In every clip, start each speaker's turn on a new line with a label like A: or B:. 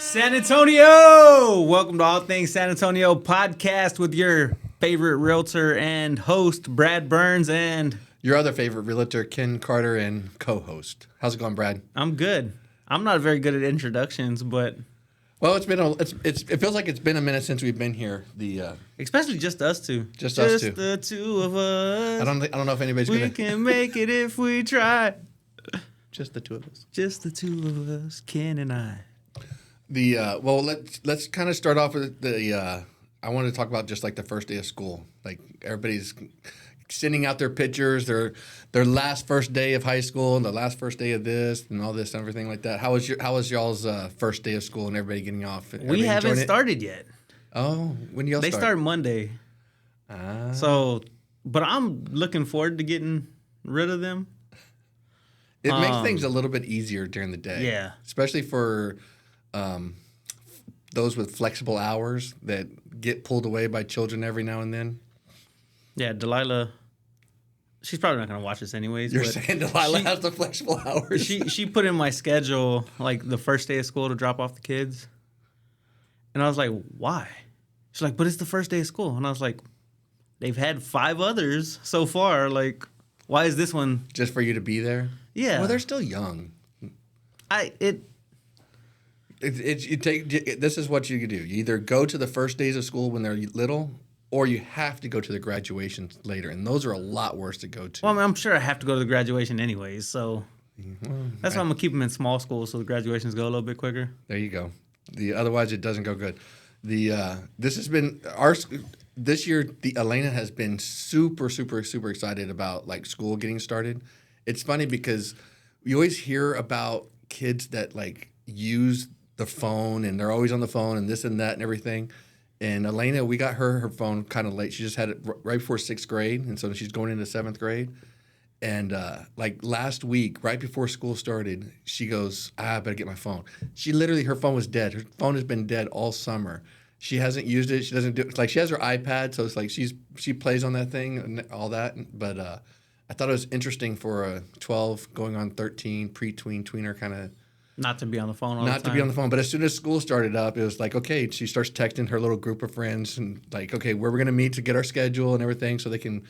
A: San Antonio! Welcome to All Things San Antonio podcast with your favorite realtor and host, Brad Burns, and
B: your other favorite realtor, Ken Carter, and co-host. How's it going, Brad?
A: I'm good. I'm not very good at introductions, but
B: well, it feels like it's been a minute since we've been here.
A: Especially just us two.
B: Just us two.
A: The two of us.
B: I don't know if anybody's
A: we
B: gonna.
A: We can make it if we try.
B: Just the two of us.
A: Just the two of us, Ken and I.
B: Well, let's kind of start off with I wanted to talk about just like the first day of school. Like everybody's sending out their pictures, their first day of high school, and the last first day of this, and all this and everything like that. How was y'all's first day of school and everybody getting off?
A: We haven't started yet.
B: Oh, when do y'all start?
A: They start Monday. But I'm looking forward to getting rid of them.
B: It makes things a little bit easier during the day.
A: Yeah.
B: Especially for those with flexible hours that get pulled away by children every now and then.
A: Yeah, Delilah, she's probably not going to watch this anyways.
B: You're saying Delilah has the flexible hours?
A: She put in my schedule, like, the first day of school to drop off the kids. And I was like, why? She's like, but it's the first day of school. And I was like, they've had 5 others so far. Like, why is this one?
B: Just for you to be there?
A: Yeah.
B: Well, they're still young. This is what you can do. You either go to the first days of school when they're little, or you have to go to the graduations later, and those are a lot worse to go to.
A: Well, I mean, I'm sure I have to go to the graduation anyways, so that's why I'm gonna keep them in small schools so the graduations go a little bit quicker.
B: There you go. Otherwise, it doesn't go good. This has been this year. Elena has been super, super, super excited about like school getting started. It's funny because we always hear about kids that like use the phone and they're always on the phone and this and that and everything. And Elena, we got her phone kind of late. She just had it right before 6th grade, and so she's going into 7th grade. And like last week, right before school started, she goes, I better get my phone. Her phone was dead. Her phone has been dead all summer. She hasn't used it. She doesn't do it. Like she has her iPad, so it's like she plays on that thing and all that. But I thought it was interesting for a 12 going on 13 tweener kind of.
A: Not to be on the phone all the time.
B: Not to be on the phone. But as soon as school started up, it was like, okay, she starts texting her little group of friends and like, okay, where we're going to meet to get our schedule and everything so they can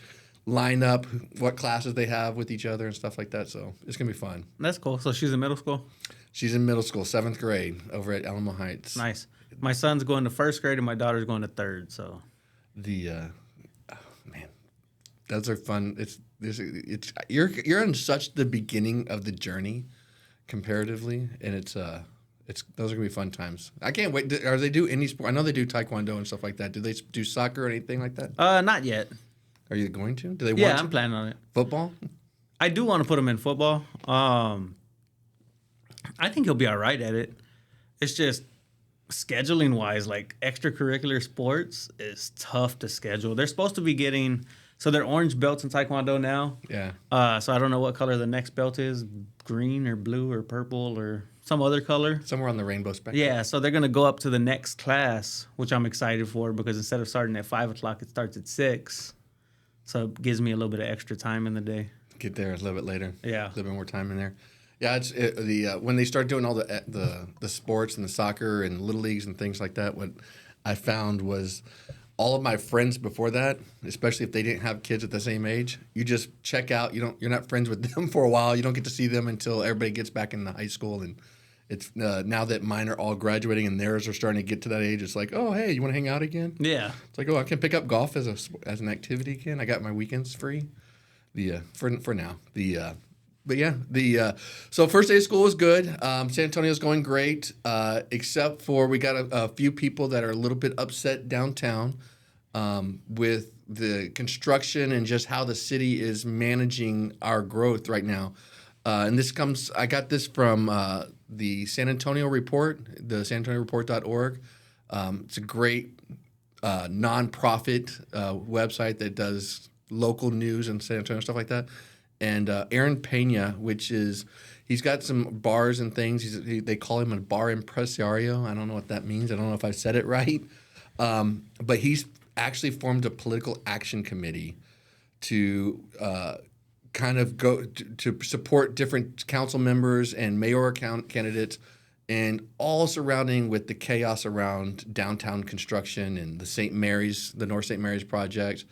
B: line up what classes they have with each other and stuff like that. So it's going to be fun.
A: That's cool. So she's in middle school?
B: She's in middle school, 7th grade over at Alamo Heights.
A: Nice. My son's going to 1st grade and my daughter's going to 3rd. So
B: man, those are fun. You're in such the beginning of the journey comparatively, and it's those are gonna be fun times. I can't wait. Are they do any sport? I know they do taekwondo and stuff like that. Do they do soccer or anything like that?
A: Not yet.
B: Are you going to? Do they?
A: Yeah,
B: want to?
A: I'm planning on it.
B: Football?
A: I do want to put him in football. I think he'll be all right at it. It's just scheduling wise, like extracurricular sports is tough to schedule. They're supposed to be getting. So they're orange belts in Taekwondo now.
B: Yeah.
A: So I don't know what color the next belt is, green or blue or purple or some other color.
B: Somewhere on the rainbow spectrum.
A: Yeah, so they're going to go up to the next class, which I'm excited for because instead of starting at 5 o'clock, it starts at 6. So it gives me a little bit of extra time in the day.
B: Get there a little bit later.
A: Yeah.
B: A little bit more time in there. Yeah, when they start doing all the sports and the soccer and little leagues and things like that, what I found was all of my friends before that, especially if they didn't have kids at the same age, you just check out. You're not friends with them for a while. You don't get to see them until everybody gets back into high school. And it's now that mine are all graduating and theirs are starting to get to that age, it's like, oh, hey, you want to hang out again?
A: Yeah.
B: It's like, oh, I can pick up golf as an activity again. I got my weekends free. For now. So first day of school was good. San Antonio's going great, except for we got a few people that are a little bit upset downtown with the construction and just how the city is managing our growth right now. And I got this from the San Antonio Report, the sanantonio.org. It's a great nonprofit website that does local news in San Antonio, stuff like that. And Aaron Pena, he's got some bars and things. They call him a bar impresario. I don't know what that means. I don't know if I said it right. But he's actually formed a political action committee to kind of go to support different council members and mayoral candidates and all surrounding with the chaos around downtown construction and the North St. Mary's project.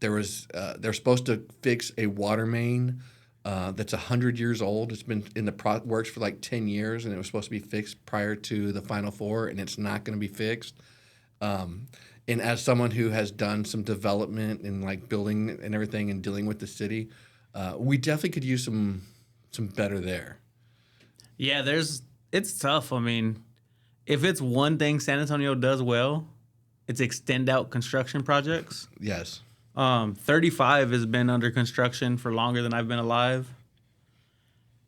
B: They're supposed to fix a water main that's 100 years old. It's been in the works for like 10 years, and it was supposed to be fixed prior to the Final Four, and it's not going to be fixed. And as someone who has done some development and like building and everything and dealing with the city, we definitely could use some better there.
A: Yeah, it's tough. I mean, if it's one thing San Antonio does well, it's extend out construction projects.
B: Yes.
A: 35 has been under construction for longer than I've been alive.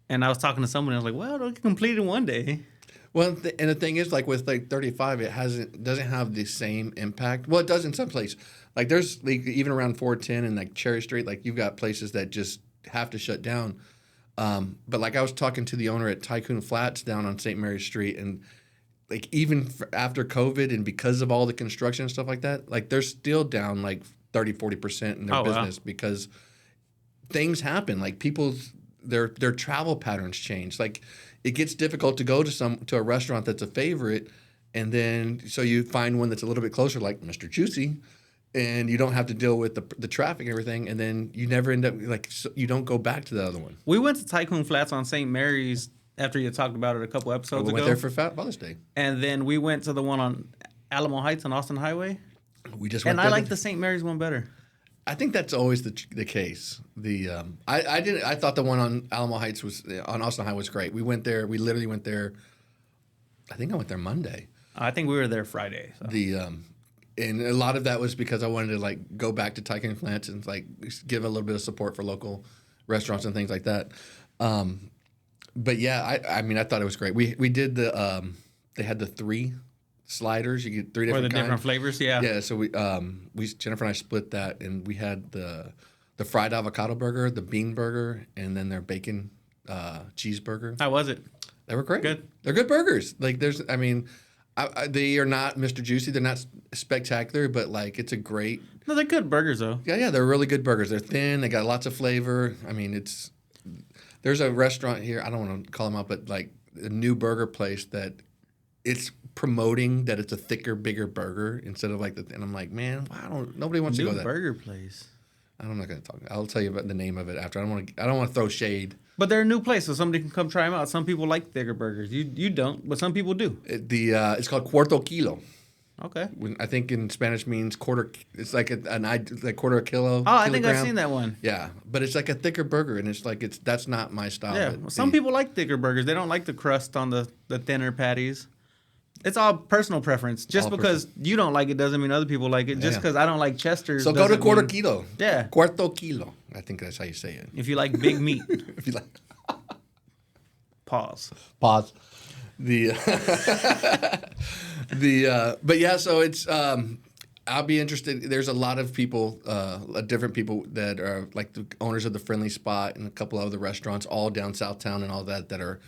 A: And I was talking to someone, and I was like, well, it'll get completed one day.
B: Well, and the thing is, like with like 35, doesn't have the same impact. Well, it does in some places. Like there's like even around 410 and like Cherry Street, like you've got places that just have to shut down. But like I was talking to the owner at Tycoon Flats down on St. Mary's Street, and like even after COVID and because of all the construction and stuff like that, like they're still down like 30-40% in their business because things happen. Like their travel patterns change. Like it gets difficult to go to a restaurant that's a favorite, and then so you find one that's a little bit closer, like Mr. Juicy, and you don't have to deal with the traffic and everything, and then you never end up you don't go back to the other one.
A: We went to Tycoon Flats on St. Mary's after you talked about it a couple episodes ago.
B: We went there for Father's Day,
A: and then we went to the one on Alamo Heights on Austin Highway.
B: We just
A: and I like the St. Mary's one better.
B: I think that's always the case. I thought the one on Alamo Heights on Austin High was great. We went there. We literally went there. I think I went there Monday.
A: I think we were there Friday. So.
B: And a lot of that was because I wanted to like go back to Tycoon Flats and like give a little bit of support for local restaurants and things like that. But yeah, I mean I thought it was great. We did they had the 3 sliders. You get 3 different kinds.
A: Different flavors, yeah.
B: Yeah, so we Jennifer and I split that, and we had the fried avocado burger, the bean burger, and then their bacon cheeseburger.
A: How was it?
B: They were great.
A: Good.
B: They're good burgers. Like they are not Mr. Juicy. They're not spectacular, but like it's a great.
A: No, they're good burgers though.
B: Yeah, they're really good burgers. They're thin. They got lots of flavor. I mean, there's a restaurant here. I don't want to call them out, but like a new burger place that it's promoting that it's a thicker, bigger burger instead of like and I'm like, man, nobody wants to go there.
A: New burger place.
B: I'm not going to talk. I'll tell you about the name of it after. I don't want to throw shade.
A: But they're a new place, so somebody can come try them out. Some people like thicker burgers. You don't, but some people do.
B: It's called Cuarto Kilo.
A: Okay.
B: I think in Spanish means quarter. It's like like quarter kilo.
A: Oh, I think I've seen that one.
B: Yeah, but it's like a thicker burger, and it's like that's not my style.
A: Yeah, some people like thicker burgers. They don't like the crust on the thinner patties. It's all personal preference. Just because you don't like it doesn't mean other people like it. Just because I don't like Chester's.
B: So go to Quarter Kilo.
A: Yeah.
B: Cuarto Kilo. I think that's how you say it.
A: If you like big meat.
B: If you like.
A: Pause.
B: But yeah, so it's I'll be interested. There's a lot of people, different people that are like the owners of the Friendly Spot and a couple of other restaurants all down Southtown and all that are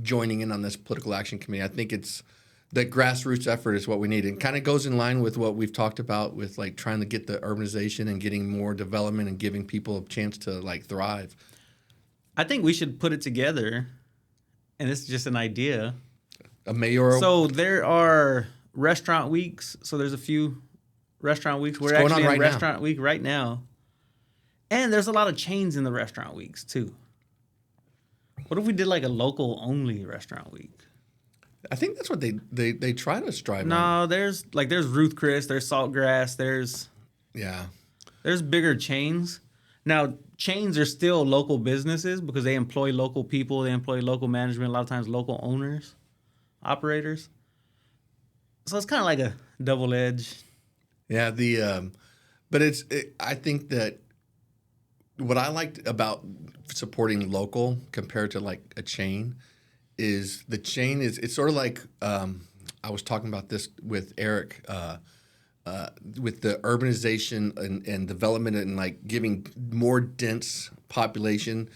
B: joining in on this political action committee. I think it's that grassroots effort is what we need. It kind of goes in line with what we've talked about with like trying to get the urbanization and getting more development and giving people a chance to like thrive.
A: I think we should put it together, and it's just an idea.
B: A mayoral.
A: So there are restaurant weeks. So there's a few restaurant weeks. We're actually in restaurant week right now. And there's a lot of chains in the restaurant weeks too. What if we did like a local only restaurant week?
B: I think that's what they try to strive on.
A: No, there's Ruth Chris, there's Saltgrass, there's bigger chains. Now, chains are still local businesses because they employ local people, they employ local management, a lot of times local owners, operators. So it's kind of like a double edge.
B: Yeah, but I think that what I liked about supporting local compared to like a chain is the chain it's sort of like I was talking about this with Eric with the urbanization and development and like giving more dense population.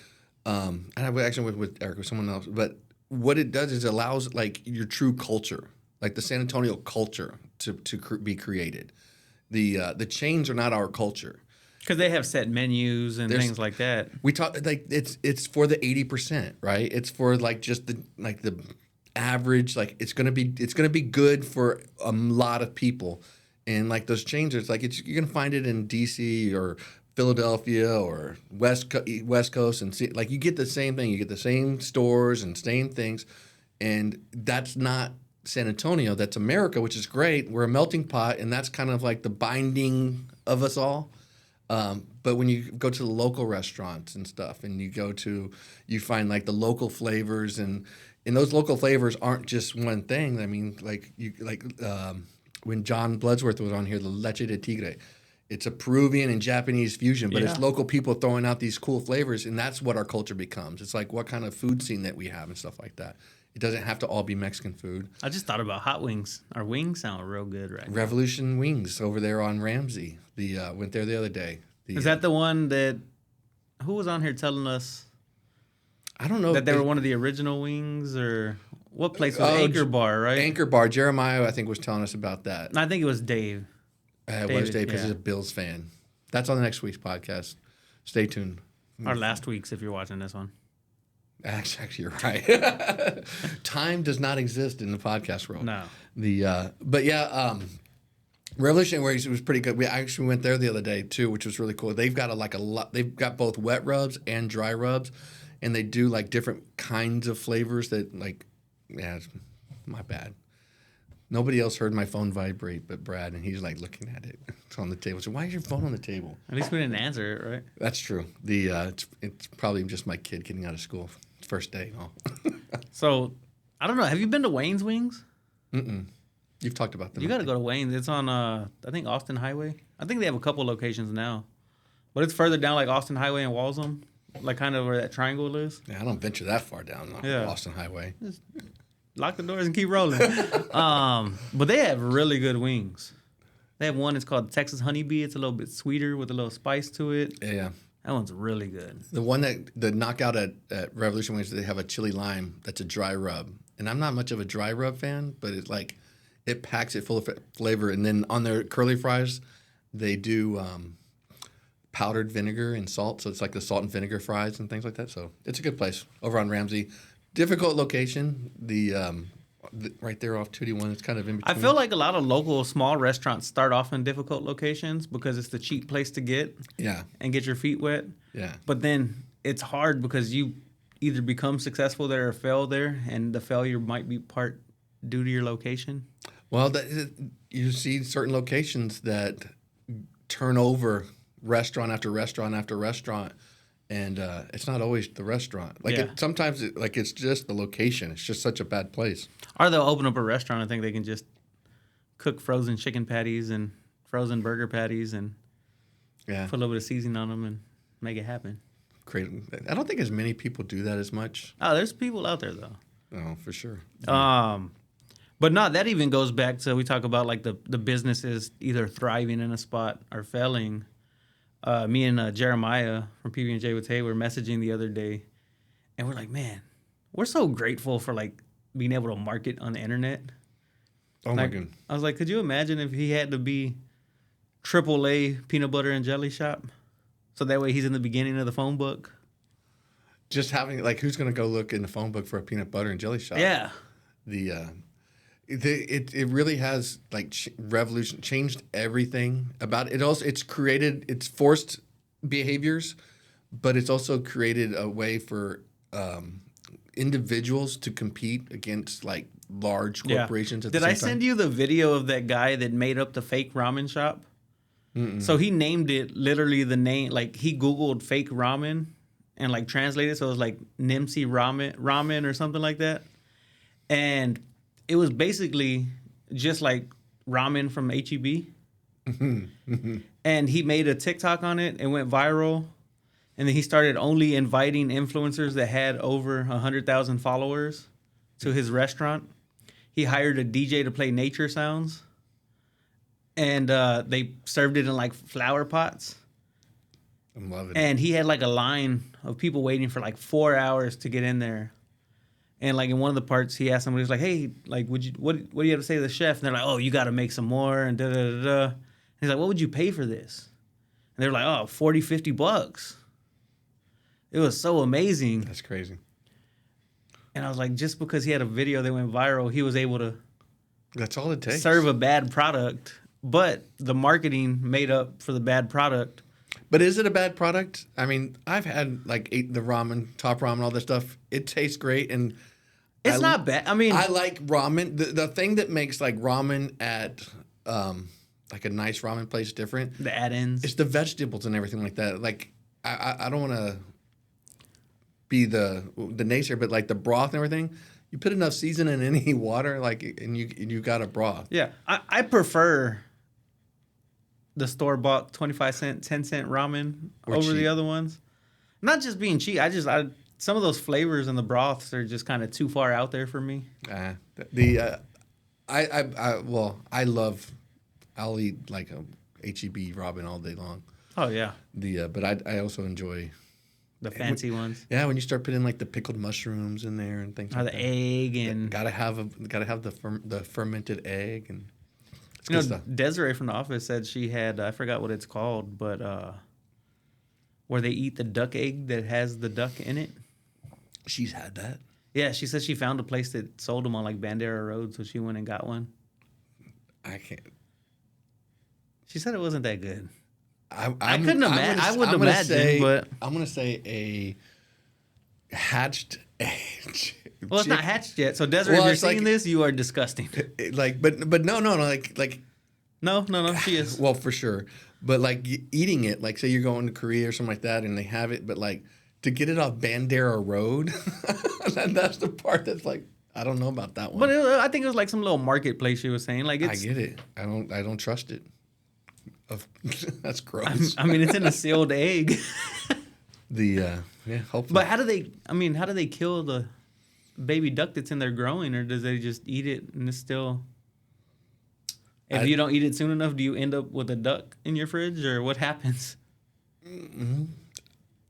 B: And I actually went with Eric with someone else, but what it does is it allows like your true culture, like the San Antonio culture, to be created. The chains are not our culture.
A: Because they have set menus and things like that.
B: We talk like it's for the 80%, right? It's for like just the average. Like it's gonna be good for a lot of people. And like those chains, it's like you're gonna find it in DC or Philadelphia or West Coast, and see, like you get the same thing. You get the same stores and same things, and that's not San Antonio. That's America, which is great. We're a melting pot, and that's kind of like the binding of us all. But when you go to the local restaurants and stuff, and you find like the local flavors, and those local flavors aren't just one thing. I mean, when John Bloodsworth was on here, the leche de tigre, it's a Peruvian and Japanese fusion, but it's local people throwing out these cool flavors, and that's what our culture becomes. It's like what kind of food scene that we have and stuff like that. It doesn't have to all be Mexican food.
A: I just thought about hot wings. Our wings sound real good right now.
B: Revolution Wings over there on Ramsey. Went there the other day.
A: Is that the one that, who was on here telling us?
B: I don't know.
A: That they were one of the original wings, or what place was Anchor Bar, right?
B: Anchor Bar. Jeremiah, I think, was telling us about that.
A: I think it was Dave.
B: It was Dave because he's a Bills fan. That's on the next week's podcast. Stay tuned.
A: Or last week's if you're watching this one.
B: Actually, you're right. Time does not exist in the podcast world.
A: No.
B: Revolution Wings was pretty good. We actually went there the other day too, which was really cool. They've got a lot. They've got both wet rubs and dry rubs, and they do like different kinds of flavors that like. Yeah, it's my bad. Nobody else heard my phone vibrate but Brad, and he's like looking at it. It's on the table. So why is your phone on the table?
A: At least we didn't answer it, right?
B: That's true. It's probably just my kid getting out of school. First day. Oh.
A: So, I don't know. Have you been to Wayne's Wings?
B: Mm-mm. You've talked about them.
A: You got to go to Wayne's. It's on, I think, Austin Highway. I think they have a couple locations now. But it's further down, like Austin Highway and Walsham. Like kind of where that triangle is.
B: Yeah, I don't venture that far down Austin Highway.
A: Just lock the doors and keep rolling. But they have really good wings. They have one, it's called Texas Honeybee. It's a little bit sweeter with a little spice to it.
B: Yeah.
A: That one's really good.
B: The one the knockout at Revolution Wings, they have a chili lime that's a dry rub. And I'm not much of a dry rub fan, but it packs it full of flavor. And then on their curly fries, they do powdered vinegar and salt. So it's like the salt and vinegar fries and things like that. So it's a good place over on Ramsey. Difficult location. Right there off 2D1. It's kind of in between.
A: I feel like a lot of local small restaurants start off in difficult locations because it's the cheap place to get.
B: Yeah.
A: And get your feet wet. Yeah. But then it's hard because you either become successful there or fail there, and the failure might be part due to your location.
B: Well, you see certain locations that turn over restaurant after restaurant after restaurant. And it's not always the restaurant. Sometimes it's just the location. It's just such a bad place.
A: Or they'll open up a restaurant. I think they can just cook frozen chicken patties and frozen burger patties and put a little bit of seasoning on them and make it happen.
B: Great. I don't think as many people do that as much.
A: Oh, there's people out there though.
B: Oh, for sure.
A: But no, that even goes back to, we talk about like the businesses either thriving in a spot or failing. Me and Jeremiah from PB&J with Tay were messaging the other day, and we're like, man, we're so grateful for like being able to market on the internet.
B: Oh my God.
A: I was like, could you imagine if he had to be AAA peanut butter and jelly shop? So that way he's in the beginning of the phone book.
B: Just having, like, who's going to go look in the phone book for a peanut butter and jelly shop?
A: Yeah.
B: It really has like changed everything about it. It's forced behaviors, but it's also created a way for individuals to compete against like large corporations.
A: Did I send you the video of that guy that made up the fake ramen shop? Mm-mm. So he named it literally the name, like he Googled fake ramen and like translated, so it was like Nimsi ramen or something like that, and it was basically just like ramen from H-E-B. And he made a TikTok on it. It went viral. And then he started only inviting influencers that had over 100,000 followers to his restaurant. He hired a DJ to play nature sounds. And they served it in like flower pots.
B: I'm loving it.
A: And he had like a line of people waiting for like 4 hours to get in there. And like in one of the parts, he asked somebody, he was like, "Hey, like, what do you have to say to the chef?" And they're like, "Oh, you got to make some more." And da da da da. And he's like, "What would you pay for this?" And they're like, "Oh, $40-$50." It was so amazing.
B: That's crazy.
A: And I was like, just because he had a video that went viral, he was able to
B: That's all it takes.
A: serve a bad product, but the marketing made up for the bad product.
B: But is it a bad product? I mean, I've had like the ramen, top ramen, all this stuff. It tastes great, and
A: It's not bad. I mean,
B: I like ramen. The thing that makes like ramen at like a nice ramen place different.
A: the add-ins.
B: It's the vegetables and everything like that. Like I don't want to be the naysayer, but like the broth and everything, you put enough seasoning in any water, like, and you got a broth.
A: Yeah, I prefer the store-bought 25-cent, 10-cent ramen
B: Or
A: over the
B: cheap.
A: other ones. Not just being cheap. I some of those flavors in the broths are just kind of too far out there for me.
B: I'll eat like a HEB ramen all day long.
A: Oh yeah,
B: But I also enjoy.
A: the fancy ones.
B: Yeah, when you start putting like the pickled mushrooms in there and things
A: Or
B: like
A: the
B: that.
A: egg and
B: Gotta have the fermented egg and it's
A: you know,
B: good stuff.
A: Desiree from the office said she had I forgot what it's called, but where they eat the duck egg that has the duck in it.
B: She's had that.
A: Yeah, she said she found a place that sold them on like Bandera Road, so she went and got one.
B: I can't.
A: She said it wasn't that good.
B: I
A: couldn't imagine. I wouldn't imagine, but
B: I'm gonna say a hatched egg.
A: well, it's not hatched yet. So Desiree, if you're
B: it's
A: seeing this, you are disgusting.
B: Like, but no, like.
A: No, she is.
B: Well, for sure. But like eating it, like say you're going to Korea or something like that, and they have it, but like to get it off Bandera Road, that's the part that's like I don't know about that one.
A: But I think it was like some little marketplace she was saying. Like
B: I
A: it's,
B: get it. I don't trust it. That's gross.
A: I mean, it's in a sealed egg.
B: Hopefully.
A: But how do they kill the baby duck that's in there growing, or does they just eat it and it's still? If you don't eat it soon enough, do you end up with a duck in your fridge, or what happens?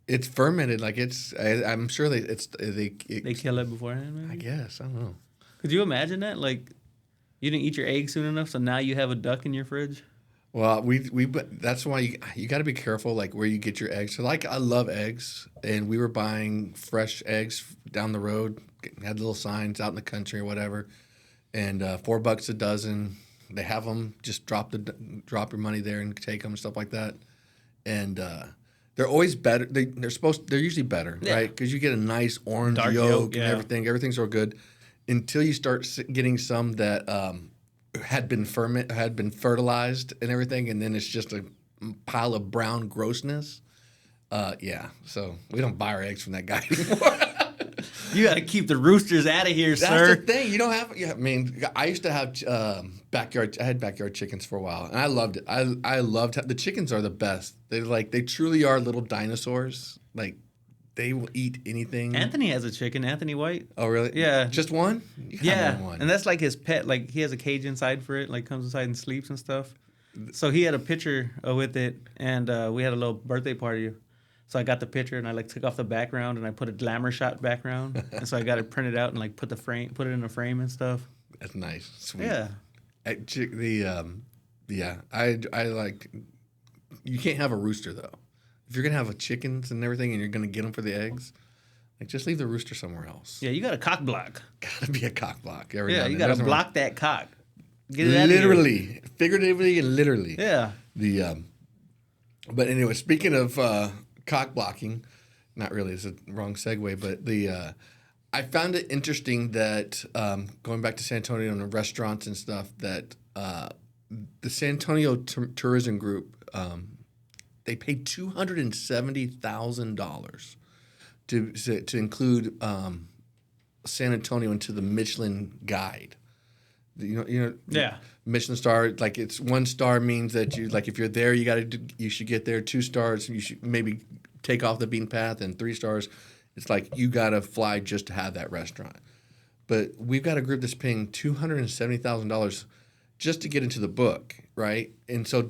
B: It's fermented, like I'm sure they
A: Kill it beforehand. Maybe?
B: I guess I don't know.
A: Could you imagine that? Like, you didn't eat your egg soon enough, so now you have a duck in your fridge.
B: Well, that's why you got to be careful, like where you get your eggs. So, like, I love eggs, and we were buying fresh eggs down the road. Had little signs out in the country or whatever, and $4 a dozen. They have them. Just drop your money there and take them and stuff like that. And they're always better. They're usually better, right? Because you get a nice orange
A: Dark
B: yolk
A: yeah.
B: and everything. Everything's all good until you start getting some that had been fertilized and everything, and then it's just a pile of brown grossness. So we don't buy our eggs from that guy anymore.
A: You got to keep the roosters out of here, sir.
B: That's the thing. You don't have. Yeah, I mean, I used to have backyard. I had backyard chickens for a while, and I loved it. I loved the chickens are the best. They truly are little dinosaurs. Like they will eat anything.
A: Anthony has a chicken. Anthony White.
B: Oh really?
A: Yeah.
B: Just one? You can
A: Yeah,
B: have one.
A: and that's like his pet. Like he has a cage inside for it. Like comes inside and sleeps and stuff. So he had a picture with it, and we had a little birthday party. So I got the picture and I like took off the background and I put a glamour shot background, and so I got it printed out and like put it in a frame and stuff.
B: That's nice. Sweet.
A: Yeah.
B: I like. You can't have a rooster though. If you're gonna have chickens and everything, and you're gonna get them for the eggs, like just leave the rooster somewhere else.
A: Yeah, you got a cock block.
B: Gotta be a cock block.
A: Yeah, you got to block that cock. Get it out of here.
B: Literally, figuratively, and literally.
A: Yeah.
B: But anyway, speaking of cock blocking, not really. It's a wrong segue, but I found it interesting that going back to San Antonio and the restaurants and stuff that the San Antonio Tourism Group they paid $270,000 to include San Antonio into the Michelin Guide.
A: Yeah.
B: Michelin star, like it's 1 star means that you like if you're there, you should get there. 2 stars, you should maybe take off the beaten path, and 3 stars, it's like you gotta fly just to have that restaurant. But we've got a group that's paying $270,000 just to get into the book, right? And so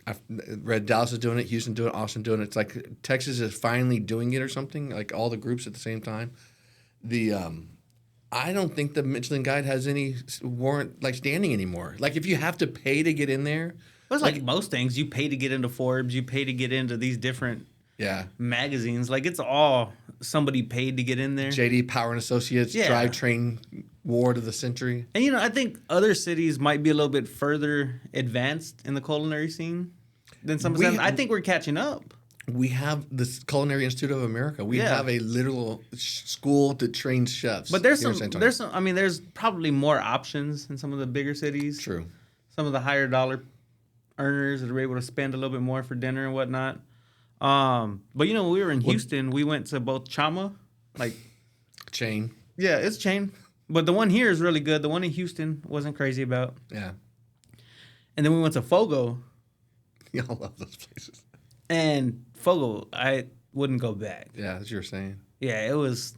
B: I've read Dallas is doing it, Houston doing it, Austin doing it. It's like Texas is finally doing it or something, like all the groups at the same time. I don't think the Michelin Guide has any warrant like standing anymore. Like if you have to pay to get in there,
A: Well, it's like most things. You pay to get into Forbes. You pay to get into these different magazines. Like it's all somebody paid to get in there.
B: JD Power and Associates,
A: Yeah.
B: drivetrain award of the century.
A: And, you know, I think other cities might be a little bit further advanced in the culinary scene than some of them. I think we're catching up.
B: We have the Culinary Institute of America. We
A: Yeah.
B: have a literal school that trains chefs.
A: But there's
B: here in San Antonio.
A: I mean, there's probably more options in some of the bigger cities.
B: True.
A: Some of the higher dollar earners that are able to spend a little bit more for dinner and whatnot. But, you know, when we were in Houston, we went to both Chama, like...
B: Chain.
A: Yeah, it's chain. But the one here is really good. The one in Houston wasn't crazy about.
B: Yeah.
A: And then we went to Fogo.
B: Y'all love those places.
A: And Fogo, I wouldn't go back.
B: Yeah, that's what you're saying.
A: Yeah, it was...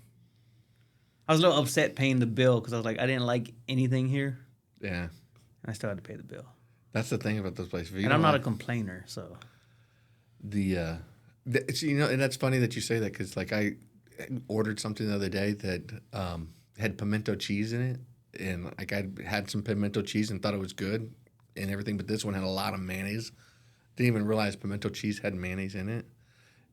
A: I was a little upset paying the bill because I was like, I didn't like anything here.
B: Yeah.
A: And I still had to pay the bill.
B: That's the thing about those places.
A: And I'm not a complainer, so...
B: You know, and that's funny that you say that because, like, I ordered something the other day that had pimento cheese in it. And, like, I had some pimento cheese and thought it was good and everything. But this one had a lot of mayonnaise. Didn't even realize pimento cheese had mayonnaise in it.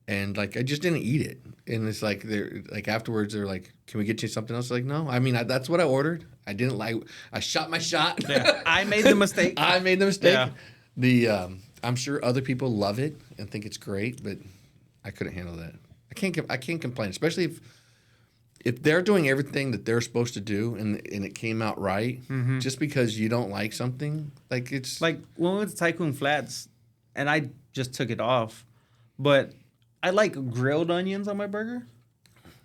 B: And, like, I just didn't eat it. And it's like, they're like, afterwards, they're like, can we get you something else? Like, no. I mean, that's what I ordered. I didn't like, I shot my shot.
A: Yeah, I made the mistake.
B: I made the mistake.
A: Yeah.
B: I'm sure other people love it and think it's great, but I couldn't handle that. I can't complain, especially if they're doing everything that they're supposed to do and it came out right.
A: Mm-hmm.
B: Just because you don't like something, like it's
A: Like, when we went to Tycoon Flats, and I just took it off, but I like grilled onions on my burger.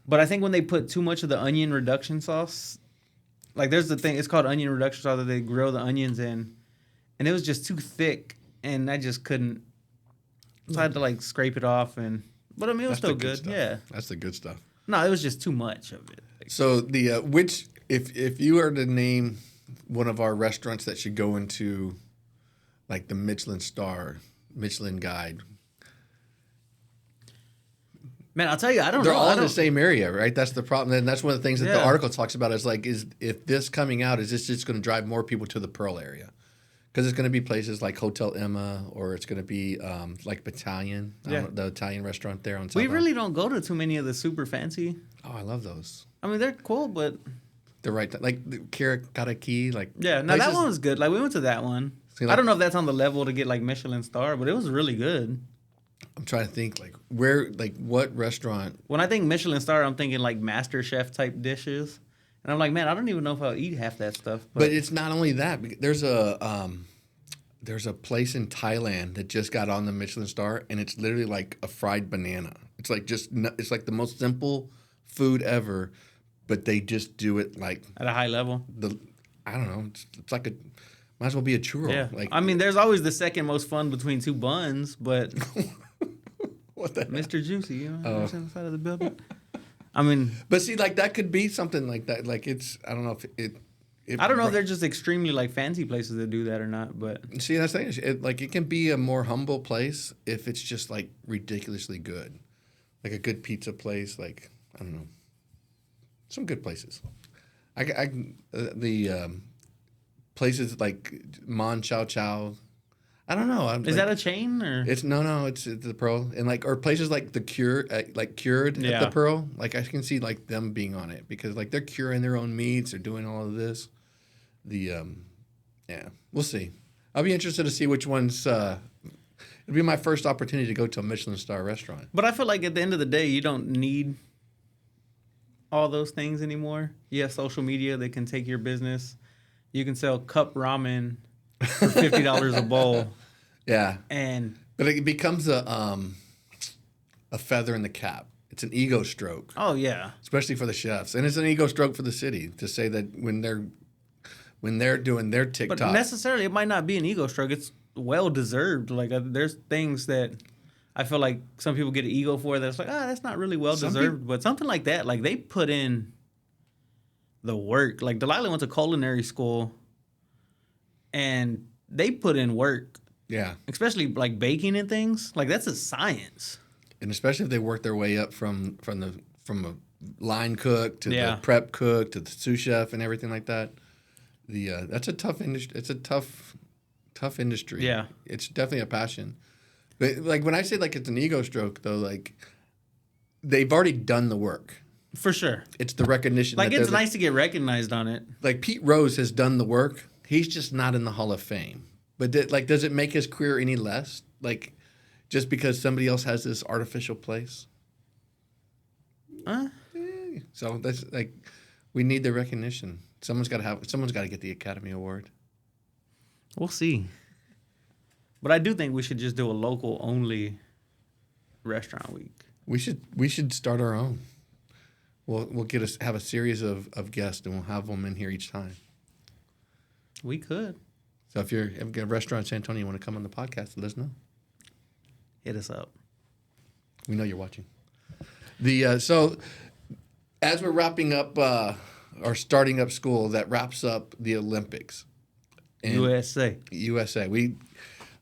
A: But I think when they put too much of the onion reduction sauce, like there's the thing, it's called onion reduction sauce that they grill the onions in, and it was just too thick, and I just couldn't. So I had to like scrape it off, but I mean it was
B: that's
A: still
B: the
A: good.
B: stuff.
A: Yeah.
B: That's the good stuff.
A: No, it was just too much of it. Like,
B: So the if you were to name one of our restaurants that should go into like the Michelin guide.
A: man, I'll tell you, I don't
B: They're
A: know.
B: all
A: I
B: in the
A: don't,
B: same area, right? That's the problem. And that's one of the things that the
A: Yeah.
B: article talks about is if this coming out, is this just going to drive more people to the Pearl area? Because it's going to be places like Hotel Emma or it's going to be like Battalion,
A: Yeah.
B: the Italian restaurant there on South
A: we
B: Island.
A: really don't go to too many of the super fancy.
B: Oh, I love those.
A: I mean, they're cool, but
B: They're right. Like the Karakaraki, like
A: yeah, no, that
B: places-
A: one was good. Like we went to that one.
B: See,
A: I
B: like-
A: don't know if that's on the level to get like Michelin star, but it was really good.
B: I'm trying to think what restaurant.
A: When I think Michelin star, I'm thinking like Master Chef type dishes, and I'm like, man, I don't even know if I'll eat half that stuff.
B: But it's not only that. There's a place in Thailand that just got on the Michelin star, and it's literally like a fried banana. It's like it's like the most simple food ever, but they just do it like
A: at a high level.
B: I don't know. It's like might as well be a churro.
A: Yeah,
B: Like
A: I mean, there's always the second most fun between two buns, but
B: what the.
A: Mr. Juicy, you know, on the side of the building. I mean,
B: But see, like that could be something like that. Like it's I don't know if it.
A: I don't know if they're just extremely like fancy places that do that or not, but
B: See, that's the thing. It can be a more humble place if it's just like ridiculously good, like a good pizza place. Like I don't know, some good places. Places like Mon Chow Chow. I don't know.
A: is that a chain or?
B: It's it's the Pearl and or places like the Cured at
A: Yeah.
B: the Pearl. Like I can see like them being on it because like they're curing their own meats. They're doing all of this. We'll see. I'll be interested to see which ones. It'll be my first opportunity to go to a Michelin star restaurant.
A: But I feel like at the end of the day, you don't need all those things anymore. You have social media that can take your business. You can sell cup ramen for $50 a bowl,
B: Yeah,
A: but
B: it becomes a feather in the cap. It's an ego stroke,
A: oh yeah,
B: especially for the chefs, and it's an ego stroke for the city to say that when they're doing their
A: but
B: TikTok.
A: necessarily it might not be an ego stroke. It's well deserved. Like there's things that I feel like some people get an ego for that's like that's not really well deserved, but something like that, like they put in the work. Like Delilah went to culinary school, and they put in work.
B: Yeah.
A: Especially like baking and things. Like that's a science.
B: And especially if they work their way up from a line cook to
A: Yeah.
B: the prep cook to the sous chef and everything like that. That's a tough industry. It's a tough industry.
A: Yeah.
B: It's definitely a passion. But like when I say like it's an ego stroke though, like they've already done the work.
A: For sure.
B: It's the recognition.
A: Like,
B: that
A: it's nice to get recognized on it.
B: Like Pete Rose has done the work. He's just not in the Hall of Fame. But does it make his career any less? Like, just because somebody else has this artificial place? So that's like, we need the recognition. Someone's got to get the Academy Award.
A: We'll see. But I do think we should just do a local only restaurant week.
B: We should start our own. We'll have a series of guests, and we'll have them in here each time.
A: We could.
B: So if you've got a restaurant in San Antonio, you want to come on the podcast, let us know.
A: Hit us up.
B: We know you're watching. So as we're wrapping up or starting up school, that wraps up the Olympics. And
A: USA.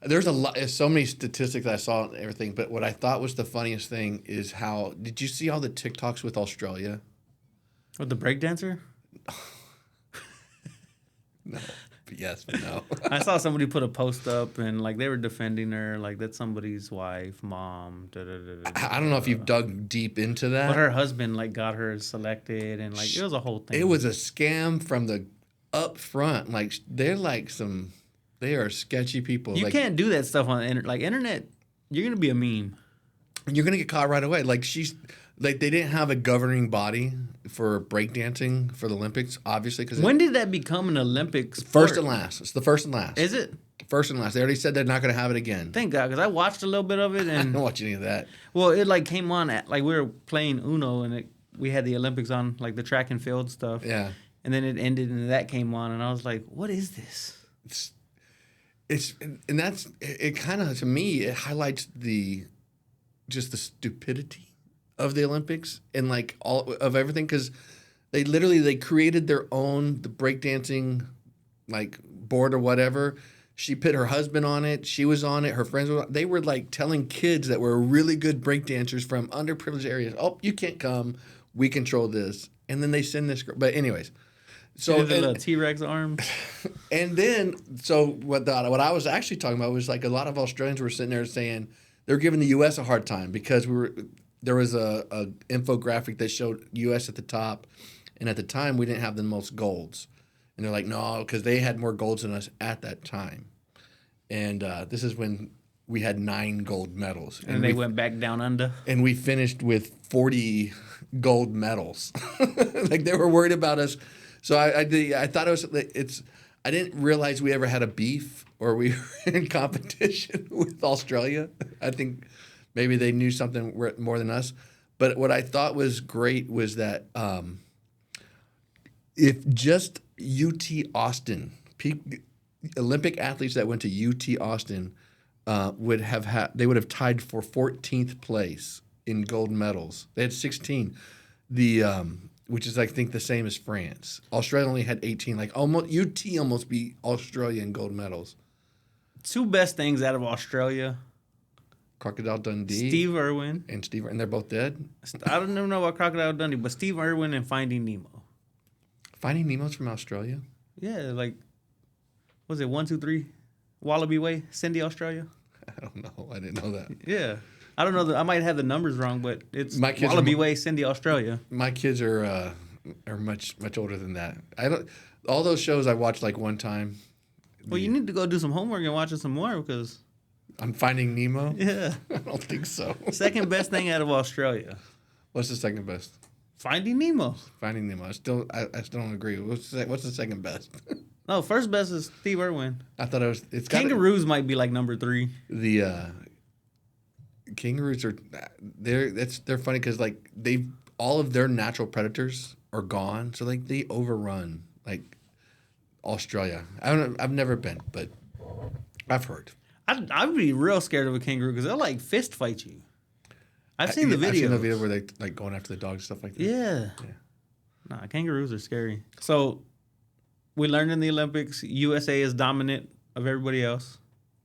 B: There's so many statistics I saw and everything, but what I thought was the funniest thing is did you see all the TikToks with Australia?
A: With the breakdancer?
B: No. Yes, but no.
A: I saw somebody put a post up and like they were defending her, like that's somebody's wife, mom.
B: I don't know if you've dug deep into that.
A: But her husband like got her selected and like it was a whole thing.
B: It was a scam from the up front. Like they are sketchy people.
A: You can't do that stuff on the internet. Like internet, you're gonna be a meme.
B: You're gonna get caught right away. They didn't have a governing body for breakdancing for the Olympics, obviously. Because
A: when did that become an Olympic sport?
B: First and last. It's the first and last.
A: Is it?
B: First and last. They already said they're not going to have it again.
A: Thank God, because I watched a little bit of it. And
B: I didn't watch any of that.
A: Well, it like came on at like we were playing Uno and we had the Olympics on, like the track and field stuff.
B: Yeah.
A: And then it ended and that came on and I was like, what is this?
B: It kind of, to me, it highlights the stupidity of the Olympics and like all of everything, because they created their own the breakdancing like board or whatever. She put her husband on it. She was on it. Her friends were. They were like telling kids that were really good breakdancers from underprivileged areas, "Oh, you can't come. We control this." And then they send this girl. But anyways, so
A: the little T-Rex arms.
B: And then what I was actually talking about was like a lot of Australians were sitting there saying they're giving the U.S. a hard time because there was a infographic that showed U.S. at the top, and at the time we didn't have the most golds, and they're like, no, because they had more golds than us at that time, and this is when we had 9 gold medals,
A: and they went back down under,
B: and we finished with 40 gold medals. Like they were worried about us, so I thought I didn't realize we ever had a beef or we were in competition with Australia. I think maybe they knew something more than us. But what I thought was great was that if just UT Austin, Olympic athletes that went to UT Austin would have tied for 14th place in gold medals. They had 16. Which is I think the same as France. Australia only had 18. Like UT almost beat Australia in gold medals.
A: 2 best things out of Australia.
B: Crocodile Dundee.
A: Steve Irwin.
B: And they're both dead?
A: I don't even know about Crocodile Dundee, but Steve Irwin and Finding Nemo.
B: Finding Nemo's from Australia?
A: Yeah, like, was it 1, 2, 3? Wallaby Way, Cindy, Australia?
B: I don't know. I didn't know that.
A: Yeah. I don't know. I might have the numbers wrong, but it's
B: Wallaby
A: Way, Cindy, Australia.
B: My kids are much older than that. All those shows I watched like one time.
A: Well, you need to go do some homework and watch it some more because
B: I'm Finding Nemo?
A: Yeah.
B: I don't think so.
A: Second best thing out of Australia.
B: What's the second best?
A: Finding Nemo.
B: Finding Nemo. I still don't agree. What's the second best?
A: No, first best is Steve Irwin.
B: I thought it's
A: Kangaroos might be like number 3.
B: The kangaroos they're funny because like all of their natural predators are gone, so like they overrun like Australia. I've never been, but I've heard.
A: I'd be real scared of a kangaroo because they'll like fist fight you. I've seen the video.
B: I've seen the video where they like going after the dogs, stuff like that.
A: Yeah. Nah, kangaroos are scary. So we learned in the Olympics, USA is dominant of everybody else.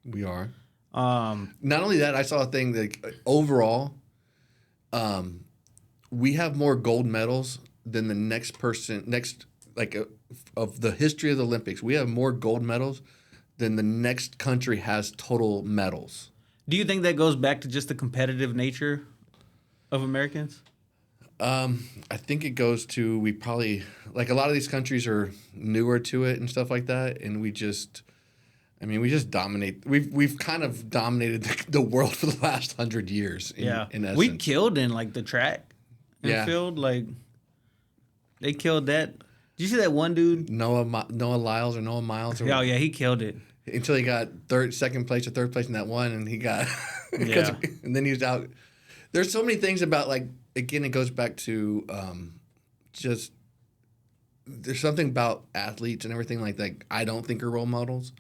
B: We are. Not only that, I saw a thing like overall, we have more gold medals than the next of the history of the Olympics. We have more gold medals than the next country has total medals.
A: Do you think that goes back to just the competitive nature? of Americans?
B: I think it goes to we probably like a lot of these countries are newer to it and stuff like that, and we just dominate. We've kind of dominated the world for the last 100 years. In essence,
A: we killed in like the track and field. Like they killed that. Did you see that one dude?
B: Noah Lyles or Noah Miles?
A: Oh yeah, he killed it
B: until he got second place or third place in that one, and he got and then he was out. There's so many things about like again, it goes back to just there's something about athletes and everything like that. I don't think are role models.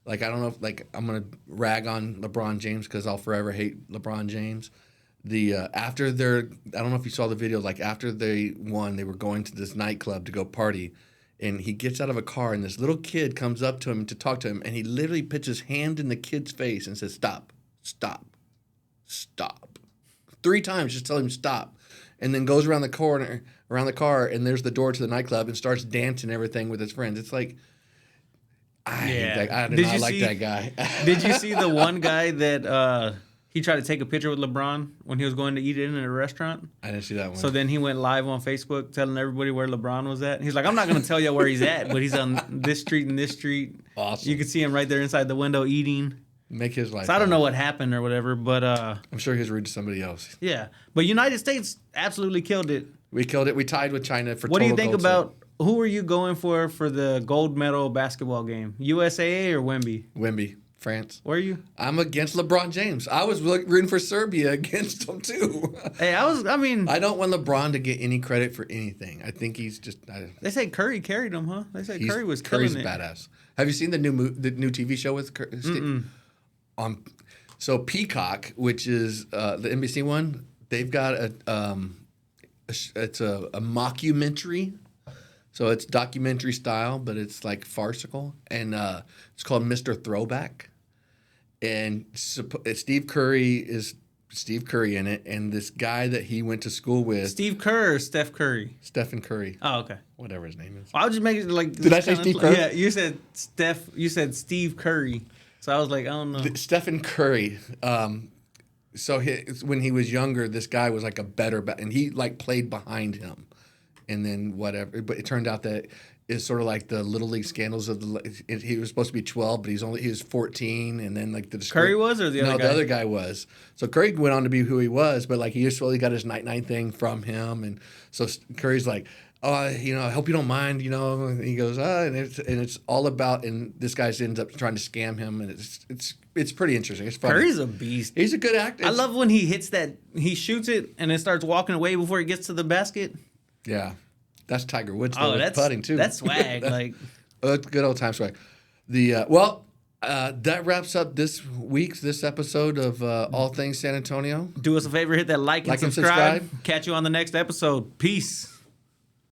B: Like, I don't know if, like, I'm going to rag on LeBron James because I'll forever hate LeBron James. After their, I don't know if you saw the video, like, after they won, they were going to this nightclub to go party. And he gets out of a car, and this little kid comes up to him to talk to him. And he literally puts his hand in the kid's face and says, stop, stop, stop. 3 times, just tell him stop. And then goes around the car, and there's the door to the nightclub and starts dancing and everything with his friends. It's like, I did not like that guy.
A: Did you see the one guy that he tried to take a picture with LeBron when he was going to eat in a restaurant?
B: I didn't see that one.
A: So then he went live on Facebook telling everybody where LeBron was at. He's like, I'm not going to tell you where he's at, but he's on this street and this street.
B: Awesome.
A: You could see him right there inside the window eating.
B: Make his life.
A: So I don't know what happened or whatever, but
B: I'm sure he was rude to somebody else.
A: Yeah, but United States absolutely killed it.
B: We killed it. We tied with China for.
A: What do you think about? Who are you going for the gold medal basketball game? USAA or Wemby?
B: Wemby, France.
A: Where are you?
B: I'm against LeBron James. I was rooting for Serbia against him too.
A: Hey, I
B: don't want LeBron to get any credit for anything. I think he's just.
A: They say Curry carried him, huh? They say Curry was
B: Curry's
A: killing it.
B: Badass. Have you seen the new TV show with Curry? So Peacock, which is the NBC one, they've got it's a mockumentary. So it's documentary style, but it's like farcical, and it's called Mr. Throwback. And Steve Curry is Steve Curry in it, and this guy that he went to school with.
A: Steve Kerr or Steph Curry?
B: Stephen Curry.
A: Oh, okay.
B: Whatever his name is.
A: I was just making like.
B: Did I say Steve Curry?
A: Yeah, you said Steph. You said Steve Curry. So I was like, I don't know.
B: Stephen Curry. So when he was younger, this guy was like a better, and he like played behind him, and then whatever. But it turned out that it's sort of like the little league scandals of he was supposed to be 12, but he was 14, and then like
A: Curry was or the other guy?
B: No, the other guy was. So Curry went on to be who he was, but like he just slowly got his night thing from him, and so Curry's like, oh, I hope you don't mind, And he goes, and it's all about, and this guy ends up trying to scam him, and it's pretty interesting. It's funny.
A: Curry's a beast.
B: He's a good actor.
A: I love when he hits that, he shoots it and then starts walking away before he gets to the basket.
B: Yeah, that's Tiger Woods.
A: That's
B: putting too.
A: That's swag.
B: That's good old time swag. That wraps up this episode of All Things San Antonio.
A: Do us a favor, hit that like and subscribe. Catch you on the next episode. Peace.